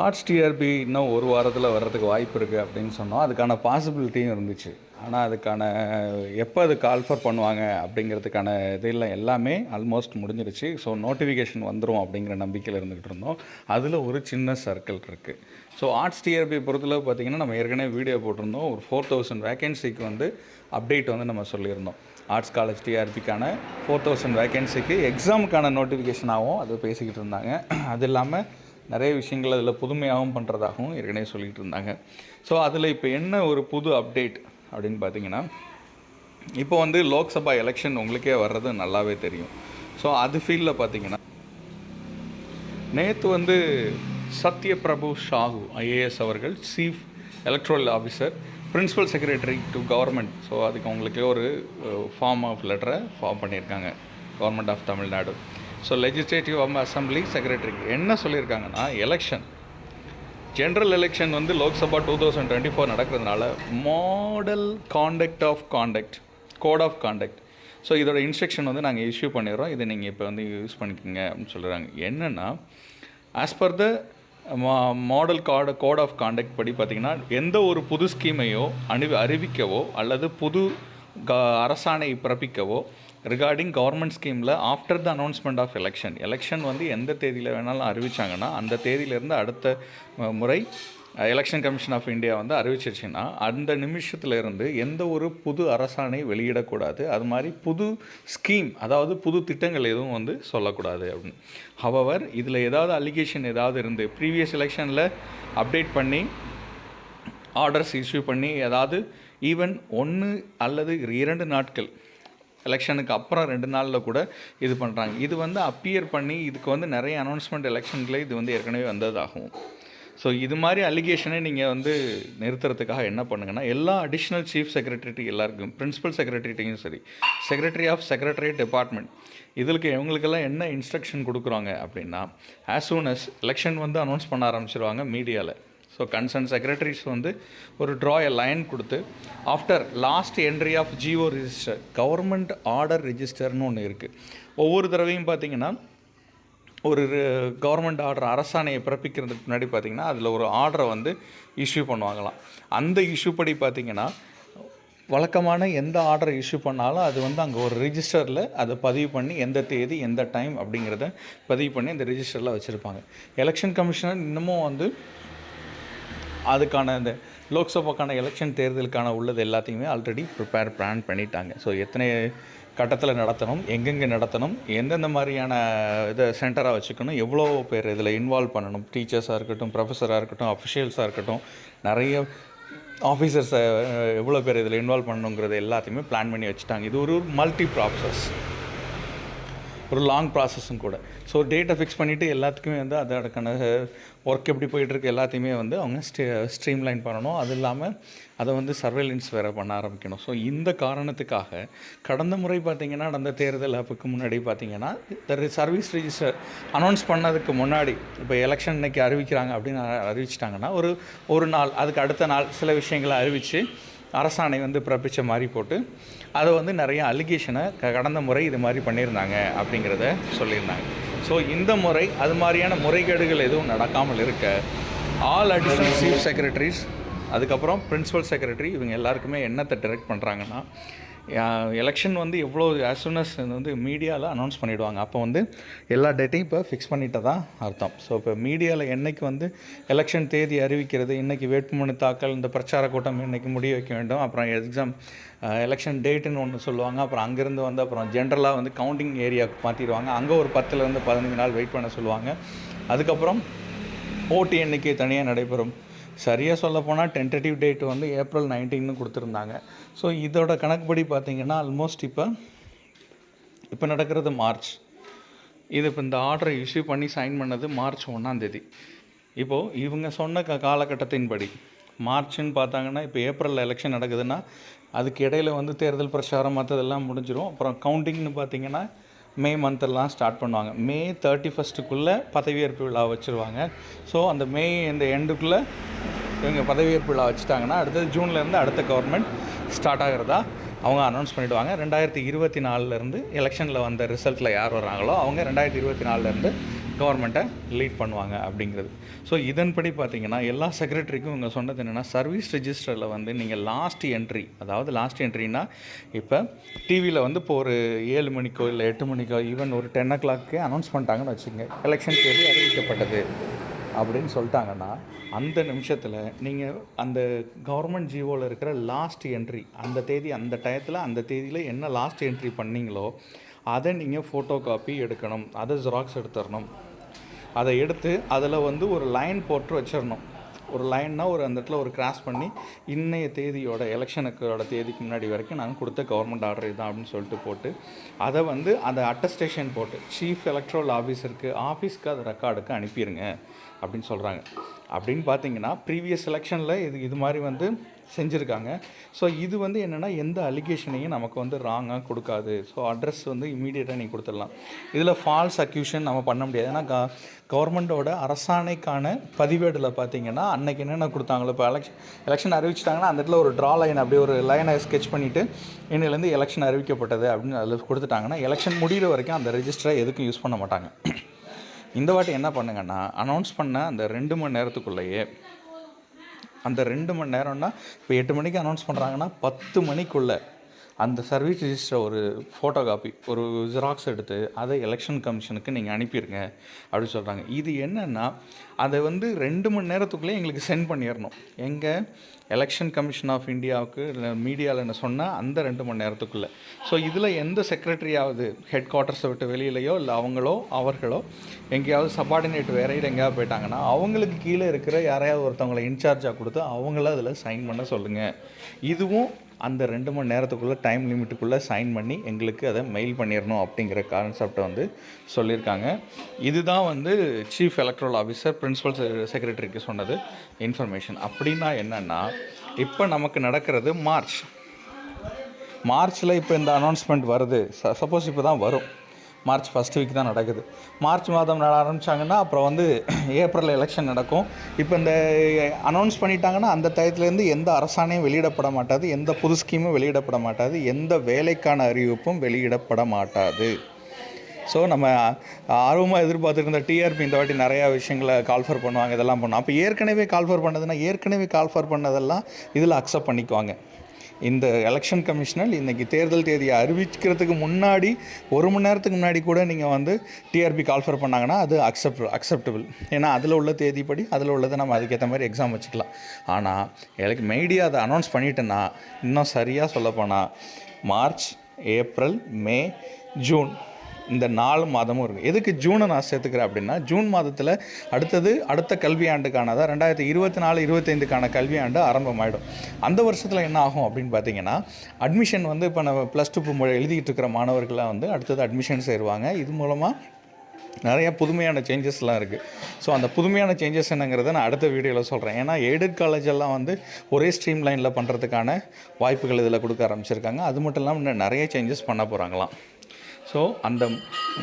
Arts TRP இன்னும் ஒரு வாரத்தில் வர்றதுக்கு வாய்ப்பு இருக்குது அப்படின்னு சொன்னோம். அதுக்கான பாசிபிலிட்டியும் இருந்துச்சு. ஆனால் அதுக்கான எப்போ அது கால்ஃபர் பண்ணுவாங்க அப்படிங்கிறதுக்கான இதெல்லாம் எல்லாமே ஆல்மோஸ்ட் முடிஞ்சிருச்சு. ஸோ நோட்டிஃபிகேஷன் வந்துடும் அப்படிங்கிற நம்பிக்கையில் இருந்துகிட்டு இருந்தோம். அதில் ஒரு சின்ன சர்க்கிள் இருக்குது. ஸோ ஆர்ட்ஸ் டிஆர்பி பொறுத்தளவு பார்த்திங்கன்னா நம்ம ஏற்கனவே வீடியோ போட்டிருந்தோம். ஒரு 4000 வேக்கன்சிக்கு வந்து அப்டேட் வந்து நம்ம சொல்லியிருந்தோம். ஆர்ட்ஸ் காலேஜ் டிஆர்பிக்கான 4000 வேக்கன்சிக்கு எக்ஸாமுக்கான நோட்டிஃபிகேஷனாகவும் அது பேசிக்கிட்டு இருந்தாங்க. அது இல்லாமல் நிறைய விஷயங்கள் அதில் புதுமையாகவும் பண்ணுறதாகவும் ஏற்கனவே சொல்லிகிட்டு இருந்தாங்க. ஸோ அதில் இப்போ என்ன ஒரு புது அப்டேட் அப்படின்னு பார்த்தீங்கன்னா, இப்போ வந்து லோக்சபா எலெக்ஷன் உங்களுக்கே வர்றது நல்லாவே தெரியும். ஸோ அது ஃபீல்டில் பார்த்தீங்கன்னா நேற்று வந்து சத்யபிரபு சாஹூ ஐஏஎஸ் அவர்கள் chief electoral officer principal secretary to government, so அதுக்கு அவங்களுக்கு ஒரு ஃபார்ம் ஆஃப் லெட்டரை ஃபார்ம் பண்ணியிருக்காங்க government of Tamil Nadu. So legislative assembly secretary என்ன சொல்லியிருக்காங்கன்னா, ஜென்ரல் எலெக்ஷன் வந்து லோக்சபா 2024 நடக்கிறதுனால model code of conduct so இதோட இன்ஸ்ட்ரக்ஷன் வந்து நாங்கள் இஷ்யூ பண்ணிடுறோம். இதை நீங்கள் இப்போ வந்து யூஸ் பண்ணிக்கோங்க அப்படின்னு சொல்கிறாங்க. என்னென்னா, as per the model code of conduct படி பார்த்திங்கன்னா, எந்த ஒரு புது ஸ்கீமையோ அறிவிக்கவோ அல்லது புது அரசாணை பிறப்பிக்கவோ ரிகார்டிங் கவர்மெண்ட் ஸ்கீமில் after the announcement of election வந்து எந்த தேதியில் வேணாலும் அறிவித்தாங்கன்னா அந்த தேதியிலேருந்து அடுத்த முறை எலெக்ஷன் கமிஷன் ஆஃப் இந்தியா வந்து அறிவிச்சிருச்சுன்னா அந்த நிமிஷத்துலேருந்து எந்த ஒரு புது அரசாணை வெளியிடக்கூடாது. அது மாதிரி புது ஸ்கீம், அதாவது புது திட்டங்கள் எதுவும் வந்து சொல்லக்கூடாது அப்படின்னு. ஹவவர் இதில் ஏதாவது அலிகேஷன் ஏதாவது இருந்து ப்ரீவியஸ் எலெக்ஷனில் அப்டேட் பண்ணி ஆர்டர்ஸ் இஷ்யூ பண்ணி ஏதாவது ஈவன் 1 அல்லது 2 நாட்கள் எலெக்ஷனுக்கு அப்புறம் 2 நாளில் கூட இது பண்ணுறாங்க. இது வந்து அப்பியர் பண்ணி இதுக்கு வந்து நிறைய அனௌன்ஸ்மெண்ட் எலெக்ஷன்களே இது வந்து ஏற்கனவே வந்ததாகும். ஸோ இது மாதிரி அலிகேஷனை நீங்கள் வந்து நிறுத்துறதுக்காக என்ன பண்ணுங்கன்னா, எல்லா அடிஷ்னல் சீஃப் செக்ரட்டரி எல்லாருக்கும், பிரின்சிபல் செக்ரட்டரிட்டையும் சரி, செக்ரட்டரி ஆஃப் செக்ரட்டரியேட் டிபார்ட்மெண்ட், இவங்களுக்கெல்லாம் என்ன இன்ஸ்ட்ரக்ஷன் கொடுக்குறாங்க அப்படின்னா, ஆஸ் சூன் அஸ் எலெக்ஷன் வந்து அனௌன்ஸ் பண்ண ஆரம்பிச்சிருவாங்க மீடியாவில். ஸோ கன்சர்ன் செக்ரட்டரிஸ் வந்து ஒரு லைன் கொடுத்து after last entry of GO register, government order ரிஜிஸ்டர்னு ஒன்று இருக்குது. ஒவ்வொரு தடவையும் பார்த்திங்கன்னா ஒரு கவர்மெண்ட் ஆர்டர் அரசாணையை பிறப்பிக்கிறதுக்கு முன்னாடி பார்த்திங்கன்னா அதில் ஒரு ஆர்டரை வந்து இஷ்யூ பண்ணுவாங்களாம். அந்த இஷ்யூ படி பார்த்திங்கன்னா வழக்கமான எந்த ஆர்டரை இஷ்யூ பண்ணாலும் அது வந்து அங்கே ஒரு ரிஜிஸ்டரில் அதை பதிவு பண்ணி எந்த தேதி எந்த டைம் அப்படிங்கிறத பதிவு பண்ணி அந்த ரிஜிஸ்டரில் வச்சுருப்பாங்க. எலெக்ஷன் கமிஷனர் இன்னமும் வந்து அதுக்கான இந்த லோக்சபாக்கான எலெக்ஷன் தேர்தலுக்கான உள்ளது எல்லாத்தையுமே ஆல்ரெடி பிளான் பண்ணிட்டாங்க. ஸோ எத்தனை கட்டத்தில் நடத்தணும், எங்கெங்கே நடத்தணும், எந்தெந்த மாதிரியான இதை சென்டராக வச்சுக்கணும், எவ்வளோ பேர் இதில் இன்வால்வ் பண்ணணும், டீச்சர்ஸாக இருக்கட்டும், ப்ரொஃபஸராக இருக்கட்டும், அஃபிஷியல்ஸாக இருக்கட்டும், நிறைய ஆஃபீஸர்ஸை எவ்வளோ பேர் இதில் இன்வால்வ் பண்ணணுங்கிறது எல்லாத்தையுமே பிளான் பண்ணி வச்சுட்டாங்க. இது ஒரு மல்டி ப்ராசஸ், ஒரு லாங் ப்ராசஸும் கூட. ஸோ டேட்டை ஃபிக்ஸ் பண்ணிவிட்டு எல்லாத்துக்குமே வந்து அதோடக்கான ஒர்க் எப்படி போயிட்டுருக்கு எல்லாத்தையுமே வந்து அவங்க ஸ்ட்ரீம்லைன் பண்ணணும். அது இல்லாமல் அதை வந்து சர்வேலன்ஸ் வேறு பண்ண ஆரம்பிக்கணும். ஸோ இந்த காரணத்துக்காக கடந்த முறை பார்த்திங்கன்னா நடந்த தேர்தல் அப்போக்கு முன்னாடி பார்த்திங்கன்னா சர்வீஸ் ரிஜிஸ்டர் அனௌன்ஸ் பண்ணதுக்கு முன்னாடி, இப்போ எலெக்ஷன் இன்றைக்கி அறிவிக்கிறாங்க அப்படின்னு அறிவிச்சிட்டாங்கன்னா ஒரு நாள் அதுக்கு அடுத்த நாள் சில விஷயங்களை அறிவித்து அரசாணை வந்து பிறப்பித்த மாதிரி போட்டு அதை வந்து நிறைய அலிகேஷனை கடந்த முறை இது மாதிரி பண்ணியிருந்தாங்க அப்படிங்கிறத சொல்லியிருந்தாங்க. ஸோ இந்த முறை அது மாதிரியான முறைகேடுகள் எதுவும் நடக்காமல் இருக்க ஆல் அடிஷ்னல் சீஃப் செக்ரட்டரிஸ், அதுக்கப்புறம் பிரின்சிபல் செக்ரட்டரி, இவங்க எல்லாருக்குமே என்னத்தை டைரக்ட் பண்ணுறாங்கன்னா, எலெக்ஷன் வந்து எவ்வளோ ஆஸ் சூன் அஸ் வந்து மீடியாவில் அனௌன்ஸ் பண்ணிவிடுவாங்க. அப்போ வந்து எல்லா டேட்டையும் இப்போ ஃபிக்ஸ் பண்ணிட்டு தான் அர்த்தம். ஸோ இப்போ மீடியாவில் என்றைக்கு வந்து எலெக்ஷன் தேதி அறிவிக்கிறது, இன்றைக்கி வேட்புமனு தாக்கல், இந்த பிரச்சார கூட்டம் இன்றைக்கி முடிய வைக்க வேண்டும், அப்புறம் எலெக்ஷன் டேட்டுன்னு ஒன்று சொல்லுவாங்க, அப்புறம் அங்கேருந்து வந்து அப்புறம் ஜென்ரலாக வந்து கவுண்டிங் ஏரியாவுக்கு மாற்றிடுவாங்க, அங்கே ஒரு 10லேருந்து 15 நாள் வெயிட் பண்ண சொல்லுவாங்க. அதுக்கப்புறம் ஓட்டு எண்ணிக்கை தனியாக நடைபெறும். சரியாக சொல்ல போனால் டென்டேட்டிவ் டேட் வந்து April 19 கொடுத்துருந்தாங்க. ஸோ இதோட கணக்குப்படி பார்த்திங்கன்னா ஆல்மோஸ்ட் இப்போ நடக்கிறது மார்ச். இப்போ இந்த ஆர்டரை இஷ்யூ பண்ணி சைன் பண்ணது March 1. இப்போது இவங்க சொன்ன காலகட்டத்தின்படி மார்ச்னு பார்த்தாங்கன்னா, இப்போ ஏப்ரலில் எலெக்ஷன் நடக்குதுன்னா அதுக்கு இடையில் வந்து தேர்தல் பிரச்சாரம் மற்றதெல்லாம் முடிஞ்சிடும். அப்புறம் கவுண்டிங்னு பார்த்திங்கன்னா மே மந்த்தெல்லாம் ஸ்டார்ட் பண்ணுவாங்க. May 31 பதவியேற்பு விழா வச்சுருவாங்க. ஸோ அந்த இந்த எண்டுக்குள்ளே இவங்க பதவியேற்பு விழா வச்சுட்டாங்கன்னா அடுத்தது ஜூன்லேருந்து அடுத்த கவர்மெண்ட் ஸ்டார்ட் ஆகிறதா அவங்க அனௌன்ஸ் பண்ணிவிடுவாங்க. 2024 எலெக்ஷனில் வந்த ரிசல்ட்டில் யார் வர்றாங்களோ அவங்க 2024 கவர்மெண்ட்டை லீட் பண்ணுவாங்க அப்படிங்கிறது. ஸோ இதன்படி பார்த்தீங்கன்னா எல்லா செக்ரட்டரிக்கும் இவங்க சொன்னது என்னென்னா, சர்வீஸ் ரெஜிஸ்டரில் வந்து நீங்கள் லாஸ்ட் என்ட்ரி, அதாவது லாஸ்ட் என்ட்ரினா இப்போ டிவியில் வந்து இப்போ ஒரு 7 மணிக்கோ இல்லை 8 மணிக்கோ ஈவன் ஒரு 10 o'clock அனௌன்ஸ் பண்ணிட்டாங்கன்னு வச்சுக்கோங்க, எலெக்ஷன் தேதி அறிவிக்கப்பட்டது அப்படின்னு சொல்லிட்டாங்கன்னா, அந்த நிமிஷத்தில் நீங்கள் அந்த கவர்மெண்ட் ஜிஓவில் இருக்கிற லாஸ்ட் என்ட்ரி, அந்த தேதி அந்த டயத்தில் அந்த தேதியில் என்ன லாஸ்ட் என்ட்ரி பண்ணிங்களோ அதை நீங்கள் ஃபோட்டோ காப்பி எடுக்கணும், அதை ஜெராக்ஸ் எடுத்துடணும். அதை எடுத்து அதில் வந்து ஒரு லைன் போட்டு வச்சிடணும். ஒரு லைன்னா ஒரு அந்த இடத்துல ஒரு கிராஸ் பண்ணி இன்றைய தேதியோட எலெக்ஷனுக்கோட தேதிக்கு முன்னாடி வரைக்கும் நாங்கள் கொடுத்த கவர்மெண்ட் ஆர்டர் இதுதான் அப்படின்னு சொல்லிட்டு போட்டு அதை வந்து அந்த அட்டஸ்டேஷன் போட்டு சீஃப் எலக்ட்ரல் ஆஃபீஸருக்கு ஆஃபீஸ்க்கு அது ரெக்கார்டுக்கு அனுப்பிடுங்க அப்படின்னு சொல்கிறாங்க. அப்படின்னு பார்த்தீங்கன்னா ப்ரீவியஸ் எலெக்ஷனில் இது மாதிரி வந்து செஞ்சுருக்காங்க. ஸோ இது வந்து என்னென்னா எந்த அலிகேஷனையும் நமக்கு வந்து ராங்காக கொடுக்காது. ஸோ அட்ரஸ் வந்து இமீடியட்டாக நீங்கள் கொடுத்துடலாம். இதில் ஃபால்ஸ் அக்யூஷன் நம்ம பண்ண முடியாது. ஏன்னா கவர்மெண்ட்டோட அரசாணைக்கான பதிவேடில் பார்த்தீங்கன்னா அன்றைக்கி என்னென்ன கொடுத்தாங்களோ, இப்போ எலெக்ஷன் அறிவிச்சிட்டாங்கன்னா அந்த இடத்துல ஒரு ட்ரா லைன், அப்படியே ஒரு லைனை ஸ்கெட்ச் பண்ணிவிட்டு இன்னிலேருந்து எலெக்ஷன் அறிவிக்கப்பட்டது அப்படின்னு அதில் கொடுத்துட்டாங்கன்னா எலெக்ஷன் முடிகிற வரைக்கும் அந்த ரெஜிஸ்டரை எதுக்கும் யூஸ் பண்ண மாட்டாங்க. இந்த வாட்டி என்ன பண்ணுங்கன்னா, அனௌன்ஸ் பண்ண அந்த 2 மணி நேரத்துக்குள்ளேயே, அந்த 2 மணி நேரம்னா இப்போ 8 மணிக்கு அனௌன்ஸ் பண்ணுறாங்கன்னா 10 மணிக்குள்ளே அந்த சர்வீஸ் ரெஜிஸ்டர் ஒரு ஃபோட்டோ காப்பி, ஒரு ஜெராக்ஸ் எடுத்து அதை எலெக்ஷன் கமிஷனுக்கு நீங்கள் அனுப்பிடுங்க அப்படின்னு சொல்கிறாங்க. இது என்னென்னா அதை வந்து 2 மணி நேரத்துக்குள்ளே எங்களுக்கு சென்ட் பண்ணிடணும். எங்கள் எலெக்ஷன் கமிஷன் ஆஃப் இந்தியாவுக்கு இல்லை மீடியாவில் என்ன சொன்னால் அந்த 2 மணி நேரத்துக்குள்ளே. ஸோ இதில் எந்த செக்ரட்டரியாவது ஹெட் குவார்ட்டர்ஸை விட்டு வெளியிலையோ இல்லை அவர்களோ எங்கேயாவது சப்பார்டினேட் வேறையில் எங்கேயாவது போயிட்டாங்கன்னா அவங்களுக்கு கீழே இருக்கிற யாரையாவது ஒருத்தவங்களை இன்சார்ஜாக கொடுத்து அவங்கள அதில் சைன் பண்ண சொல்லுங்கள். இதுவும் அந்த 2 மணி நேரத்துக்குள்ளே டைம் லிமிட்டுக்குள்ளே சைன் பண்ணி எங்களுக்கு அதை மெயில் பண்ணிடணும் அப்படிங்கிற கான்செப்டை வந்து சொல்லியிருக்காங்க. இதுதான் வந்து சீஃப் எலக்ட்ரல் ஆஃபீஸர் பிரின்சிபல் செக்ரட்டரிக்கு சொன்னது இன்ஃபர்மேஷன். அப்படின்னா என்னென்னா, இப்போ நமக்கு நடக்கிறது மார்ச்சில் இப்போ இந்த அனௌன்ஸ்மெண்ட் வருது. சப்போஸ் இப்போ தான் வரும், மார்ச் ஃபஸ்ட் வீக் தான் நடக்குது. மார்ச் மாதம் நட ஆரம்பித்தாங்கன்னா அப்புறம் வந்து ஏப்ரலில் எலெக்ஷன் நடக்கும். இப்போ இந்த அனௌன்ஸ் பண்ணிட்டாங்கன்னா அந்த டயத்துலேருந்து எந்த அரசாணையும் வெளியிடப்பட மாட்டாது, எந்த புது ஸ்கீமும் வெளியிடப்பட மாட்டாது, எந்த வேலைக்கான அறிவிப்பும் வெளியிடப்பட மாட்டாது. ஸோ நம்ம ஆர்வமாக எதிர்பார்த்துருந்த டிஆர்பி இந்த வாட்டி நிறையா விஷயங்களை கால்ஃபர் பண்ணுவாங்க, இதெல்லாம் பண்ணுவோம். அப்போ ஏற்கனவே கால்ஃபர் பண்ணதெல்லாம் இதில் அக்செப்ட் பண்ணிக்குவாங்க. இந்த எலெக்ஷன் கமிஷனர் இன்றைக்கி தேர்தல் தேதியை அறிவிக்கிறதுக்கு முன்னாடி 1 மணி நேரத்துக்கு முன்னாடி கூட நீங்கள் வந்து டிஆர்பி கால்ஃபர் பண்ணாங்கன்னா அது அக்செப்டபிள். ஏன்னா அதில் உள்ள தேதிப்படி அதில் உள்ளதை நம்ம அதுக்கேற்ற மாதிரி எக்ஸாம் வச்சுக்கலாம். ஆனால் மீடியா அதை அனௌன்ஸ் பண்ணிட்டேன்னா இன்னும் சரியாக சொல்லப்போனால் மார்ச், ஏப்ரல், மே, ஜூன் இந்த 4 மாதமும் இருக்குது. எதுக்கு ஜூனை நான் சேர்த்துக்கிறேன் அப்படின்னா, ஜூன் மாதத்தில் அடுத்த கல்வியாண்டுக்கான, அதான் 2024-25க்கான கல்வியாண்டு ஆரம்பமாயிடும். அந்த வருஷத்தில் என்ன ஆகும் அப்படின்னு பார்த்தீங்கன்னா, அட்மிஷன் வந்து இப்போ நம்ம +2 எழுதிக்கிட்டு இருக்கிற மாணவர்களாக வந்து அடுத்தது அட்மிஷன் சேருவாங்க. இது மூலமாக நிறையா புதுமையான சேஞ்சஸ்லாம் இருக்குது. ஸோ அந்த புதுமையான சேஞ்சஸ் என்னங்கிறத நான் அடுத்த வீடியோவில் சொல்கிறேன். ஏன்னா எய்டட் காலேஜெல்லாம் வந்து ஒரே ஸ்ட்ரீம் லைனில் பண்ணுறதுக்கான வாய்ப்புகள் இதில் கொடுக்க ஆரம்பிச்சிருக்காங்க. அது மட்டும் இல்லாமல் இன்னும் நிறைய சேஞ்சஸ் பண்ண போகிறாங்களாம். ஸோ அந்த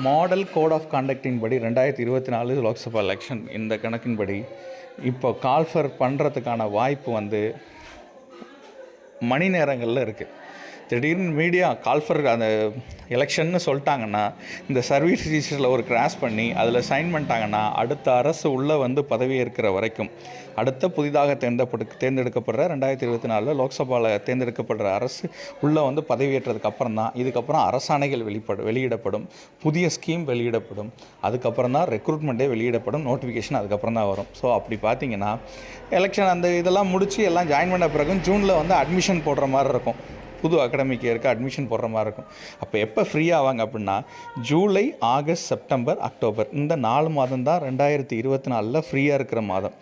மாடல் கோட் ஆஃப் கான்டக்டின் படி 2024 லோக்சபா எலெக்ஷன் இந்த கணக்கின்படி இப்போ கால்ஃபர் பண்ணுறதுக்கான வாய்ப்பு வந்து மணி நேரங்களில் இருக்குது. திடீர்னு மீடியா கால்ஃபர் அந்த எலெக்ஷன்னு சொல்லிட்டாங்கன்னா இந்த சர்வீஸ் ரிஜிஸ்டரில் ஒரு கிராஸ் பண்ணி அதில் சைன் பண்ணிட்டாங்கன்னா அடுத்த அரசு உள்ளே வந்து பதவியேற்கிற வரைக்கும், அடுத்த புதிதாக தேர்ந்தெடுக்கப்படுற 2024 லோக்சபாவில் தேர்ந்தெடுக்கப்படுற அரசு உள்ளே வந்து பதவியேற்றதுக்கு அப்புறம் தான் இதுக்கப்புறம் அரசாணைகள் வெளியிடப்படும், புதிய ஸ்கீம் வெளியிடப்படும், அதுக்கப்புறம் தான் ரெக்ரூட்மெண்ட்டே வெளியிடப்படும், நோட்டிஃபிகேஷன் அதுக்கப்புறம் தான் வரும். ஸோ அப்படி பார்த்தீங்கன்னா எலெக்ஷன் அந்த இதெல்லாம் முடித்து எல்லாம் ஜாயின் பண்ண பிறகு ஜூனில் வந்து அட்மிஷன் போடுற மாதிரி இருக்கும். புது அகாடமிக் இயருக்கு அட்மிஷன் போடுற மாதிரி இருக்கும். அப்போ எப்போ ஃப்ரீ ஆவாங்க அப்படின்னா ஜூலை, ஆகஸ்ட், செப்டம்பர், அக்டோபர் இந்த 4 மாதம் தான் 2024 ஃப்ரீயாக இருக்கிற மாதம்.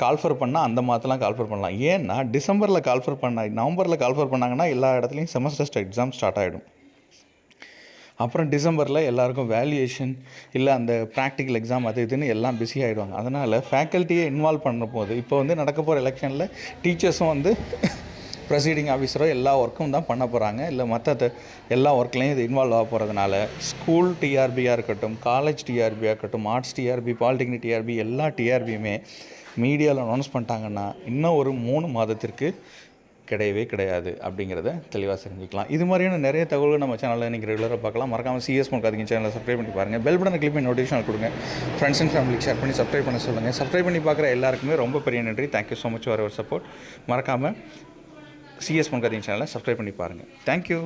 கால்ஃபர் பண்ணால் அந்த மாதத்தெலாம் கால்ஃபர் பண்ணலாம். ஏன்னா டிசம்பரில் கால்ஃபர் நவம்பரில் கால்ஃபர் பண்ணாங்கன்னா எல்லா இடத்துலையும் செமஸ்டர் எக்ஸாம் ஸ்டார்ட் ஆகிடும். அப்புறம் டிசம்பரில் எல்லாருக்கும் வேல்யூவேஷன் இல்லை அந்த ப்ராக்டிக்கல் எக்ஸாம் அது இதுன்னு எல்லாம் பிஸி ஆகிடுவாங்க. அதனால் ஃபேக்கல்ட்டியை இன்வால்வ் பண்ண போது இப்போ வந்து நடக்க போகிற எலெக்ஷனில் டீச்சர்ஸும் வந்து ப்ரொசீடிங் ஆஃபீஸரோ எல்லா ஒர்க்கும் தான் பண்ண போகிறாங்க. இல்லை மற்ற எல்லா ஒர்க்லேயும் இது இன்வால்வ் ஆக போகிறதுனால ஸ்கூல் டிஆர்பியாக இருக்கட்டும், காலேஜ் டிஆர்பியாக இருக்கட்டும், ஆர்ட்ஸ் டிஆர்பி, பாலிடெக்னிக் டிஆர்பி எல்லா டிஆர்பியுமே மீடியாவில் அனௌன்ஸ் பண்ணிட்டாங்கன்னா இன்னும் ஒரு 3 மாதத்திற்கு கிடையவே கிடையாது அப்படிங்கிறத தெளிவாக தெரிஞ்சுக்கலாம். இது மாதிரியான நிறைய தகவல்கள் நம்ம சேனலில் நீங்கள் ரெகுலராக பார்க்கலாம். மறக்காமல் சிஎஸ் முல்காதிங்க சேனலை சப்ஸ்கிரைப் பண்ணி பாருங்கள். பெல் பட்டனை கிளிக் பண்ணி நோட்டிஃபிகேஷன் கொடுங்க. ஃப்ரெண்ட்ஸ் அண்ட் ஃபேமிலிக்கு ஷேர் பண்ணி சப்ஸ்கிரைப் பண்ண சொல்லுங்கள். சப்ஸ்கிரைப் பண்ணி பார்க்குற எல்லாருக்குமே ரொம்ப பெரிய நன்றி. Thank you so much for your support. மறக்காமல் சிஎஸ் முல்காதிங்க சேனலை சப்ஸ்கிரைப் பண்ணி பாருங்கள். தேங்க்யூ.